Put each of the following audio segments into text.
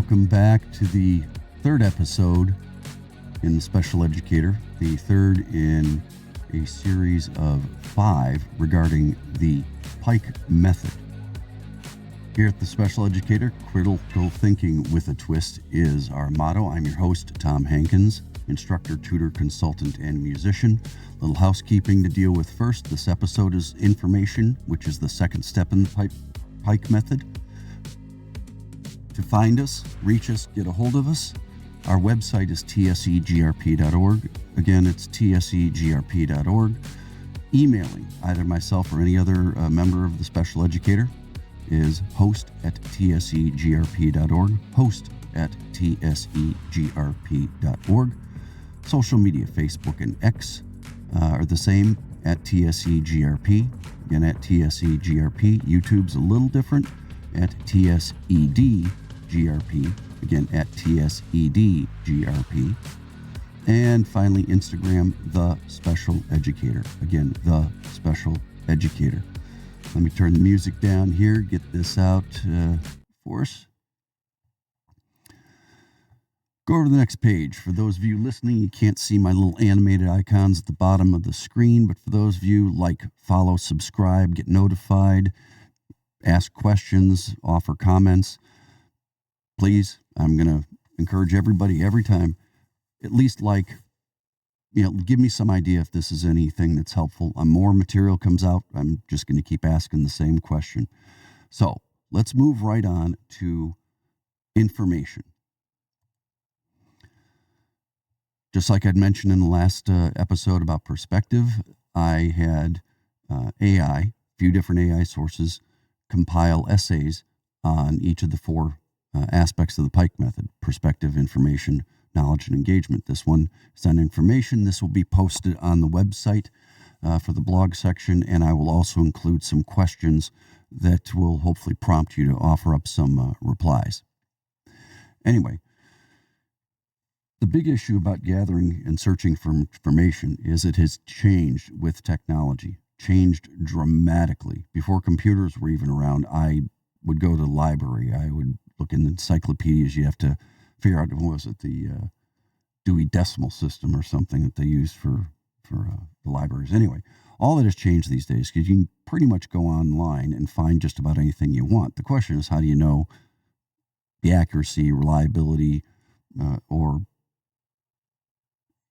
Welcome back to the third episode in the Special Educator, the third in a series of 5 regarding the P.I.K.E method. Here at the Special Educator, critical thinking with a twist is our motto. I'm your host, Tom Hankins, instructor, tutor, consultant, and musician. Little housekeeping to deal with first. This episode is information, which is the second step in the P.I.K.E method. To find us, reach us, get a hold of us, our website is tsegrp.org. Again, it's tsegrp.org. Emailing either myself or any other member of the Special Educator is host@tsegrp.org, host@tsegrp.org. Social media, Facebook and X are the same at tsegrp, again at tsegrp. YouTube's a little different at tsedgrp, again at tsedgrp. And finally, Instagram, The Special Educator, again, The Special Educator. Let me turn the music down here, get this out for us. Go over to the next page. For those of you listening, you can't see my little animated icons at the bottom of the screen, but for those of you, like, follow, subscribe, get notified, ask questions, offer comments, please, I'm going to encourage everybody every time, at least give me some idea if this is anything that's helpful. More material comes out, I'm just going to keep asking the same question. So let's move right on to information. Just like I'd mentioned in the last episode about perspective, I had a few different AI sources, compile essays on each of the 4 aspects of the P.I.K.E method: perspective, information, knowledge, and engagement. This one is on information. This will be posted on the website for the blog section, and I will also include some questions that will hopefully prompt you to offer up some replies. Anyway, the big issue about gathering and searching for information is it has changed with technology, changed dramatically. Before computers were even around, I would go to the library. I would look in encyclopedias. You have to figure out, what was it, the Dewey Decimal System or something that they use for the libraries. Anyway, all that has changed these days because you can pretty much go online and find just about anything you want. The question is, how do you know the accuracy, reliability, or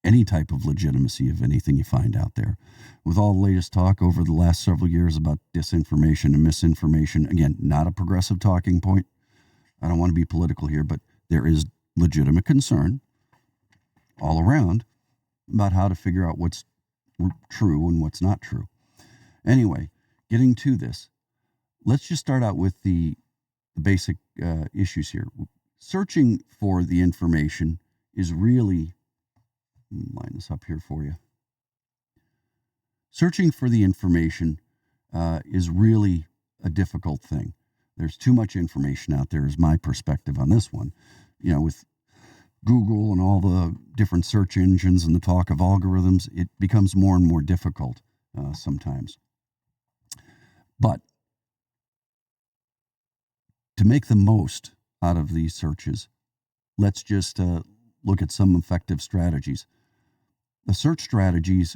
any type of legitimacy of anything you find out there? With all the latest talk over the last several years about disinformation and misinformation, again, not a progressive talking point. I don't want to be political here, but there is legitimate concern all around about how to figure out what's true and what's not true. Anyway, getting to this, let's just start out with the basic issues here. Searching for the information is really, line this up here for you. Searching for the information is really a difficult thing. There's too much information out there, is my perspective on this one. With Google and all the different search engines and the talk of algorithms, it becomes more and more difficult sometimes. But to make the most out of these searches, let's just look at some effective strategies. The search strategies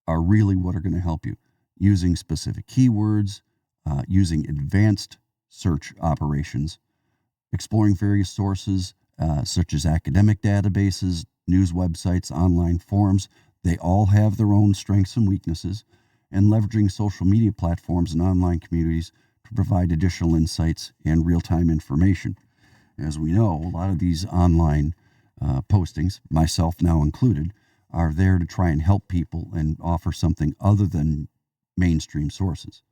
are really what are going to help you. Using specific keywords, using advanced search operations, exploring various sources such as academic databases, news websites, online forums. They all have their own strengths and weaknesses, and leveraging social media platforms and online communities to provide additional insights and real-time information. As we know, a lot of these online postings, myself now included, are there to try and help people and offer something other than mainstream sources.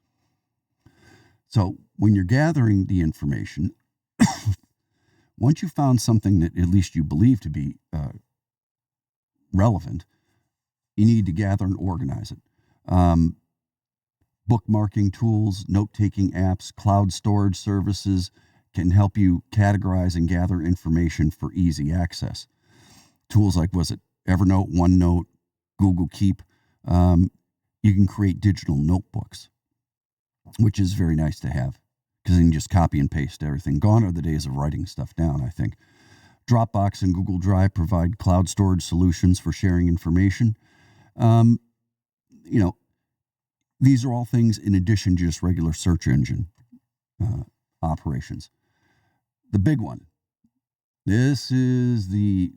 So when you're gathering the information, once you've found something that at least you believe to be relevant, you need to gather and organize it. Bookmarking tools, note-taking apps, cloud storage services can help you categorize and gather information for easy access. Tools like, Evernote, OneNote, Google Keep. You can create digital notebooks, which is very nice to have. because then you just copy and paste everything. Gone are the days of writing stuff down, I think. Dropbox and Google Drive provide cloud storage solutions for sharing information. Um, you know, these are all things in addition to just regular search engine operations. The big one. This is the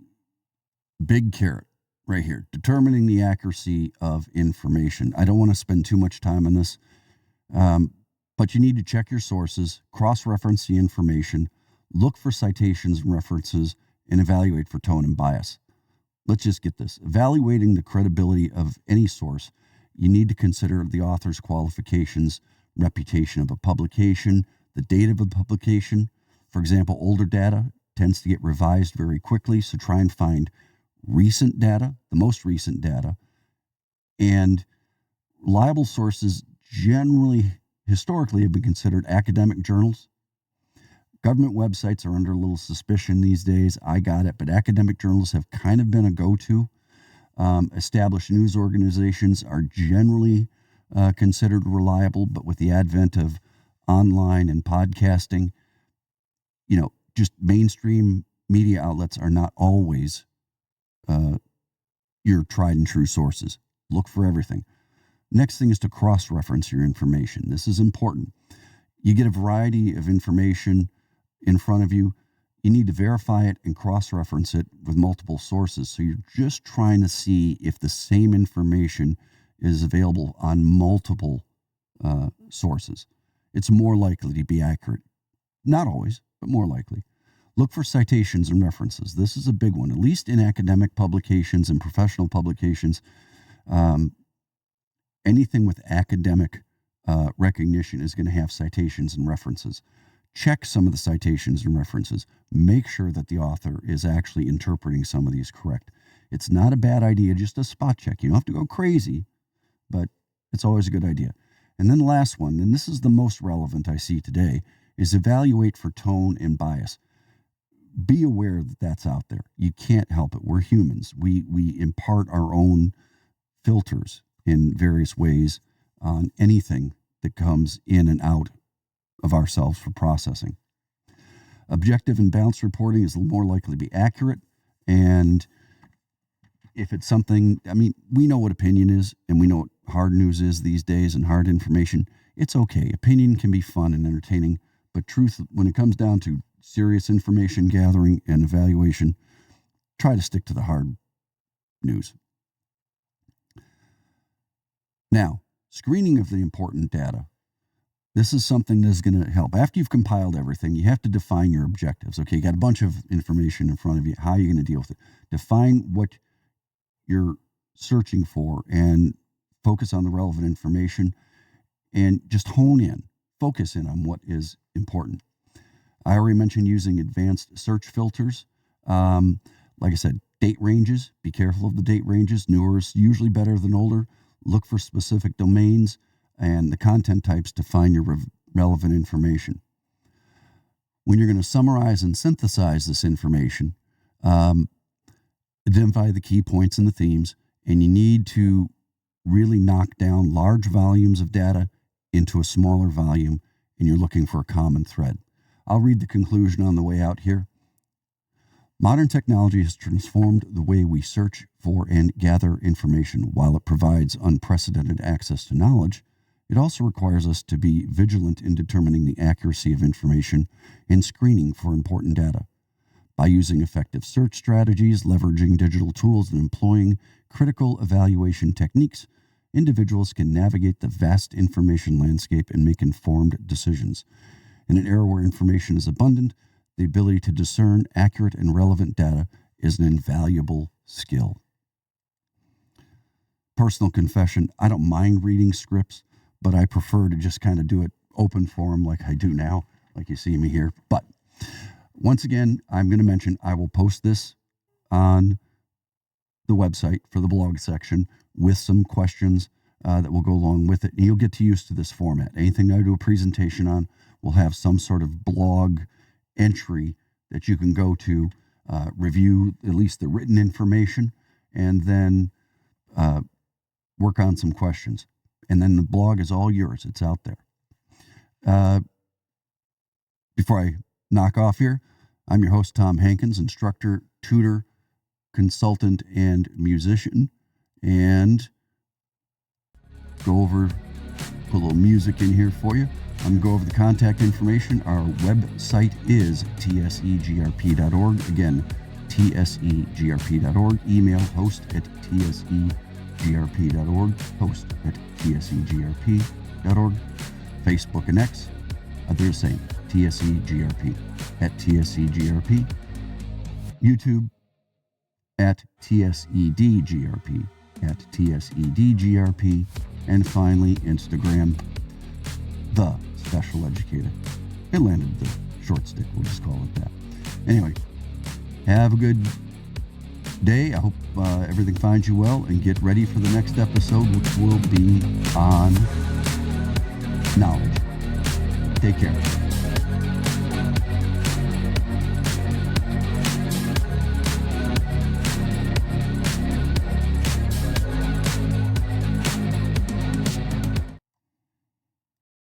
big carrot right here, determining the accuracy of information. I don't want to spend too much time on this, but you need to check your sources, cross-reference the information, look for citations and references, and evaluate for tone and bias. Let's just get this. Evaluating the credibility of any source, you need to consider the author's qualifications, reputation of a publication, the date of a publication. For example, older data tends to get revised very quickly, so try and find recent data, the most recent data, and reliable sources generally, historically, have been considered academic journals. Government websites are under a little suspicion these days. I got it, but academic journals have kind of been a go-to. Established news organizations are generally considered reliable, but with the advent of online and podcasting, just mainstream media outlets are not always your tried and true sources. Look for everything. Next thing is to cross-reference your information. This is important. You get a variety of information in front of you. You need to verify it and cross-reference it with multiple sources. So you're just trying to see if the same information is available on multiple sources. It's more likely to be accurate. Not always, but more likely. Look for citations and references. This is a big one, at least in academic publications and professional publications. Anything with academic recognition is going to have citations and references. Check some of the citations and references. Make sure that the author is actually interpreting some of these correct. It's not a bad idea, just a spot check. You don't have to go crazy, but it's always a good idea. And then the last one, and this is the most relevant I see today, is evaluate for tone and bias. Be aware that that's out there. You can't help it. We're humans. We impart our own filters in various ways on anything that comes in and out of ourselves for processing. Objective and balanced reporting is more likely to be accurate. And if it's something, we know what opinion is and we know what hard news is these days and hard information. It's okay. Opinion can be fun and entertaining, but truth, when it comes down to serious information gathering and evaluation, try to stick to the hard news. Now, screening of the important data. This is something that's going to help. After you've compiled everything, you have to define your objectives. Okay, you got a bunch of information in front of you. How are you going to deal with it? Define what you're searching for and focus on the relevant information and just hone in, focus in on what is important. I already mentioned using advanced search filters. Like I said, date ranges. Be careful of the date ranges. Newer is usually better than older. Look for specific domains and the content types to find your relevant information. When you're going to summarize and synthesize this information, identify the key points and the themes, and you need to really knock down large volumes of data into a smaller volume, and you're looking for a common thread. I'll read the conclusion on the way out here. Modern technology has transformed the way we search for and gather information. While it provides unprecedented access to knowledge, it also requires us to be vigilant in determining the accuracy of information and screening for important data. By using effective search strategies, leveraging digital tools, and employing critical evaluation techniques, individuals can navigate the vast information landscape and make informed decisions. In an era where information is abundant, the ability to discern accurate and relevant data is an invaluable skill. Personal confession, I don't mind reading scripts, but I prefer to just kind of do it open forum like I do now, like you see me here. But once again, I'm going to mention I will post this on the website for the blog section with some questions that will go along with it. And you'll get too used to this format. Anything I do a presentation on will have some sort of blog entry that you can go to, review at least the written information, and then work on some questions. And then the blog is all yours. It's out there. Before I knock off here, I'm your host, Tom Hankins, instructor, tutor, consultant, and musician. And go over, put a little music in here for you. I'm going to go over the contact information. Our website is tsegrp.org. Again, tsegrp.org. Email host@tsegrp.org. host@tsegrp.org. Facebook and X, they're the same. TSEGRP @TSEGRP. YouTube @TSEDGRP @TSEDGRP. And finally, Instagram, The Special Educator. It landed the short stick, we'll just call it that. Anyway, have a good day. I hope everything finds you well, and get ready for the next episode, which will be on knowledge. Take care.